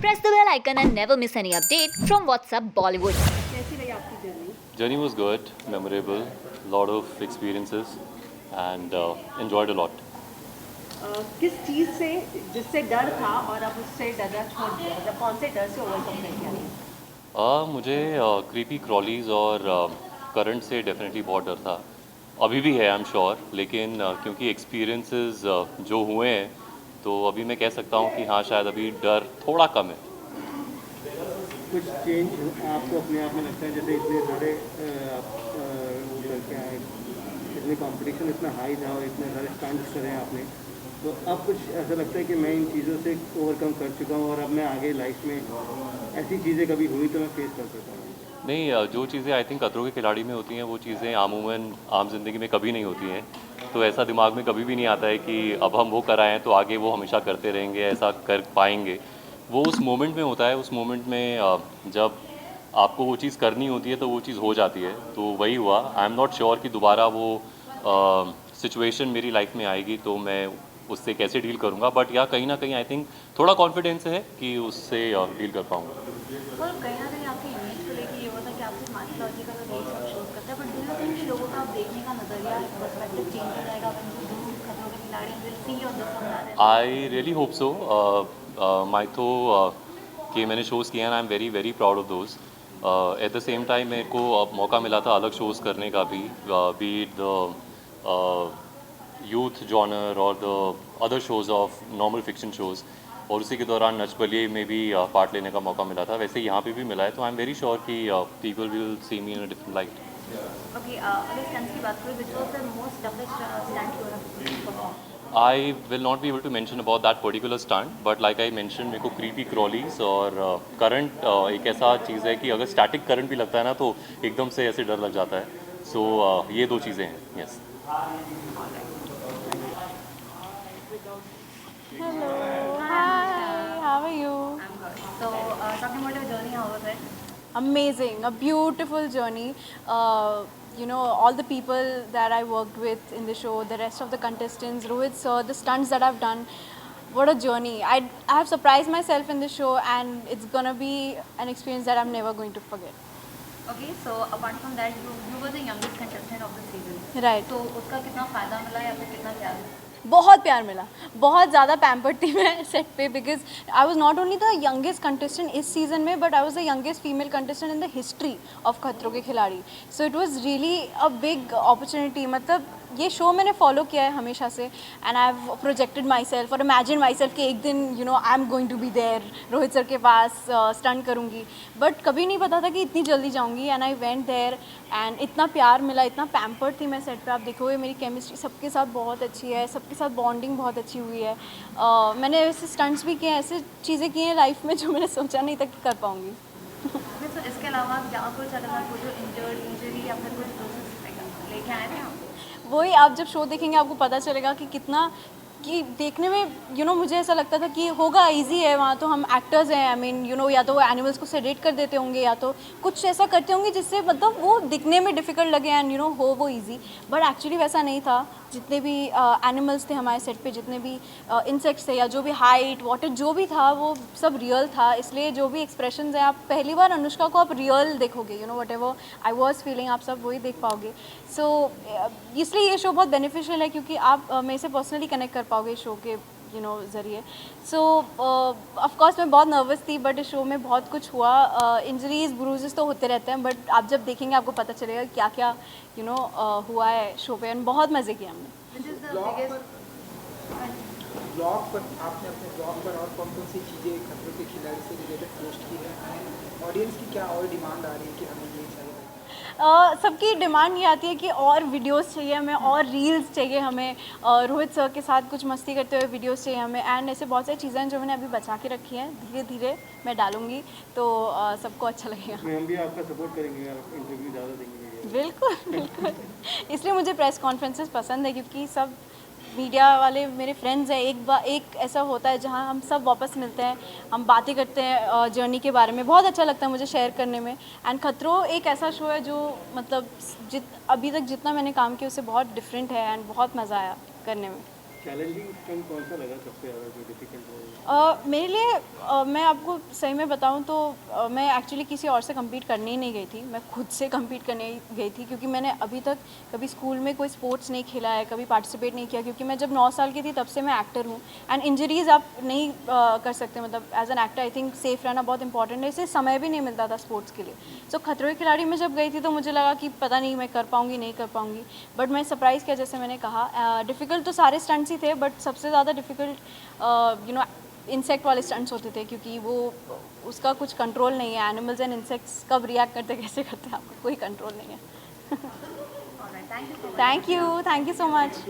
Press the bell icon and never miss any update from What's Up Bollywood. कैसी रही आपकी journey? Journey was good, memorable, lot of experiences, and enjoyed a lot. किस चीज़ से जिससे डर था और अब उससे डरना छोड़ दिया, मतलब कौन से डर से ओवरकम कर दिया? मुझे क्रीपी क्रॉलीज और करंट से डेफिनेटली बहुत डर था. अभी भी है, आई एम श्योर, लेकिन क्योंकि एक्सपीरियंसेस जो हुए हैं, तो अभी मैं कह सकता हूँ कि हाँ, शायद अभी डर थोड़ा कम है. कुछ चेंज आपको अपने आप में लगता है? जैसे इतने सारे वो करके आए, इतने कंपटीशन इतना हाई था और इतने सारे स्टंट्स करे आपने, तो अब कुछ ऐसा लगता है कि मैं इन चीज़ों से ओवरकम कर चुका हूँ और अब मैं आगे लाइफ में ऐसी चीज़ें कभी हुई तो मैं फेस कर सकता हूँ? नहीं, जो चीज़ें आई थिंक खतरों के खिलाड़ी में होती हैं, वो चीज़ें आमूमन आम ज़िंदगी में कभी नहीं होती हैं. तो ऐसा दिमाग में कभी भी नहीं आता है कि अब हम वो कराएं तो आगे वो हमेशा करते रहेंगे, ऐसा कर पाएंगे. वो उस मोमेंट में होता है. उस मोमेंट में जब आपको वो चीज़ करनी होती है तो वो चीज़ हो जाती है. तो वही हुआ. आई एम नॉट श्योर कि दोबारा वो सिचुएशन मेरी लाइफ में आएगी तो मैं उससे कैसे डील करूँगा. बट या कहीं ना कहीं आई थिंक थोड़ा कॉन्फिडेंस है कि उससे डील कर पाऊँगा. और कहीं ना कहीं आपकी इमेज को लेके ये होता है कि आप सिर्फ माइथोलॉजी का तो सब शोज करते हैं, बट डू यू थिंक कि लोगों का आप देखने का नजरिया पर्सपेक्टिव चेंज हो जाएगा when you do खतरों के खिलाड़ी will see your different? I really hope so. Mytho के मैंने शोज़ किए हैं. I am very very proud of those. At the same time मेरे को मौका मिला था अलग शोज़ करने का भी, बी द यूथ जॉनर और the other shows of normal fiction shows. और उसी के दौरान नच बलिए में भी पार्ट लेने का मौका मिला था. वैसे यहाँ पे भी मिला है. तो आई एम वेरी श्योर कि people will see me in a different light. Okay, अगर स्टंट्स की बात करें, which was the most toughest stunt you have perform? I will not be able to mention about that particular stunt, but like I mentioned, मेरे को creepy crawlies और current एक ऐसा चीज़ है कि अगर static current भी लगता है ना तो एकदम से ऐसे डर लग जाता है. So ये दो चीज़ें हैं. Yes. Hello. Hi. How are you? I'm good. So, talking about your journey, how was it? Amazing. A beautiful journey. You know, all the people that I worked with in the show, the rest of the contestants, Rohit sir, the stunts that I've done. What a journey. I have surprised myself in the show, and it's gonna be an experience that I'm never going to forget. Okay, so apart from that, you were the youngest contestant of the season. Right. तो उसका कितना फ़ायदा मिला या फिर कितना प्यार मिला? बहुत प्यार मिला. बहुत ज़्यादा पैम्पर्ड थी मैं सेट पे, because I was not only the youngest contestant इस सीज़न में, but I was the youngest female contestant in the history of खतरों के खिलाड़ी. So it was really a big opportunity. मतलब ये शो मैंने फॉलो किया है हमेशा से, and I have projected myself और इमेजिन माई सेल्फ कि एक दिन you know I am going to be there, Rohit sir के पास स्टंट करूँगी. बट कभी नहीं पता था कि इतनी जल्दी जाऊँगी, and I went there and इतना प्यार मिला, इतना पैम्पर्ड थी मैं सेट पे. आप देखोगे मेरी केमिस्ट्री सबके साथ बहुत अच्छी है, सबके साथ बॉन्डिंग बहुत अच्छी हुई है. मैंने ऐसे स्टंट्स भी किए हैं, ऐसे चीज़ें की हैं लाइफ में जो मैंने सोचा नहीं था कि कर पाऊँगी. तो इसके अलावा क्या कुछ अगर कुछ इंजरी या फिर कुछ लेके आए थे आप? वही आप जब शो देखेंगे आपको पता चलेगा कि कितना, कि देखने में यू नो मुझे ऐसा लगता था कि होगा इजी है, वहाँ तो हम एक्टर्स हैं. आई मीन यू नो या तो वो एनिमल्स को सेडेट कर देते होंगे या तो कुछ ऐसा करते होंगे जिससे मतलब वो दिखने में डिफ़िकल्ट लगे एंड यू नो हो वो इजी. बट एक्चुअली वैसा नहीं था. जितने भी एनिमल्स थे हमारे सेट पे, जितने भी इंसेक्ट्स थे या जो भी हाइट वाटर जो भी था, वो सब रियल था. इसलिए जो भी एक्सप्रेशंस हैं, आप पहली बार अनुष्का को आप रियल देखोगे. You know what ever I was feeling, आप सब वही देख पाओगे. सो इसलिए ये शो बहुत बेनिफिशियल है, क्योंकि आप मेरे से पर्सनली कनेक्ट कर पाओगे शो के यू नो ज़रिए. सो ऑफकोर्स मैं बहुत नर्वस थी, बट इस शो में बहुत कुछ हुआ. इंजरीज ब्रूजेस तो होते रहते हैं, बट आप जब देखेंगे आपको पता चलेगा क्या क्या यू नो हुआ है शो पे. एंड बहुत मज़े किए हमने. ब्लॉग पर आपने अपने ब्लॉग पर और कौन कौन सी चीज़ें खतरों के खिलाड़ी से रिलेटेड पोस्ट की है? ऑडियंस की क्या और डिमांड आ रही है कि हमें ये चाहिए? सबकी डिमांड ये आती है कि और वीडियोस चाहिए हमें, और रील्स चाहिए हमें, रोहित सर के साथ कुछ मस्ती करते हुए वीडियोस चाहिए हमें. एंड ऐसे बहुत सारी चीज़ें हैं जो मैंने अभी बचा के रखी हैं, धीरे धीरे मैं डालूंगी तो सबको अच्छा लगेगा. हम भी आपका सपोर्ट करेंगे, आप इंटरव्यू ज़्यादा देंगे. बिल्कुल बिल्कुल. इसलिए मुझे प्रेस कॉन्फ्रेंसेस पसंद है, क्योंकि सब मीडिया वाले मेरे फ्रेंड्स हैं. एक ऐसा होता है जहाँ हम सब वापस मिलते हैं, हम बातें करते हैं जर्नी के बारे में. बहुत अच्छा लगता है मुझे शेयर करने में. एंड खतरों एक ऐसा शो है जो मतलब अभी तक जितना मैंने काम किया उससे बहुत डिफरेंट है, एंड बहुत मज़ा आया करने में. चैलेंजिंग स्टंट कौन सा लगा सबसे ज़्यादा जो डिफिकल्ट हो? मेरे लिए मैं आपको सही में बताऊं तो मैं एक्चुअली किसी और से compete करने ही नहीं गई थी, मैं खुद से compete करने गई थी क्योंकि मैंने अभी तक कभी स्कूल में कोई स्पोर्ट्स नहीं खेला है, कभी पार्टिसिपेट नहीं किया क्योंकि मैं जब 9 साल की थी तब से मैं एक्टर हूँ एंड इंजरीज आप नहीं कर सकते, मतलब as an actor I think safe रहना बहुत इंपॉर्टेंट है, इससे समय भी नहीं मिलता था स्पोर्ट्स के लिए। सो खतरों के खिलाड़ी में जब गई थी तो मुझे लगा कि पता नहीं मैं कर पाऊँगी नहीं कर पाऊँगी, बट मैं सरप्राइज़ किया जैसे मैंने कहा। डिफ़िकल्ट तो सारे स्टंट्स ही थे बट सबसे ज़्यादा डिफ़िकल्ट यू नो इंसेक्ट वाले स्टंट्स होते थे क्योंकि वो उसका कुछ कंट्रोल नहीं है, एनिमल्स एंड इंसेक्ट्स कब रिएक्ट करते कैसे करते हैं आपको कोई कंट्रोल नहीं है। Thank you so much.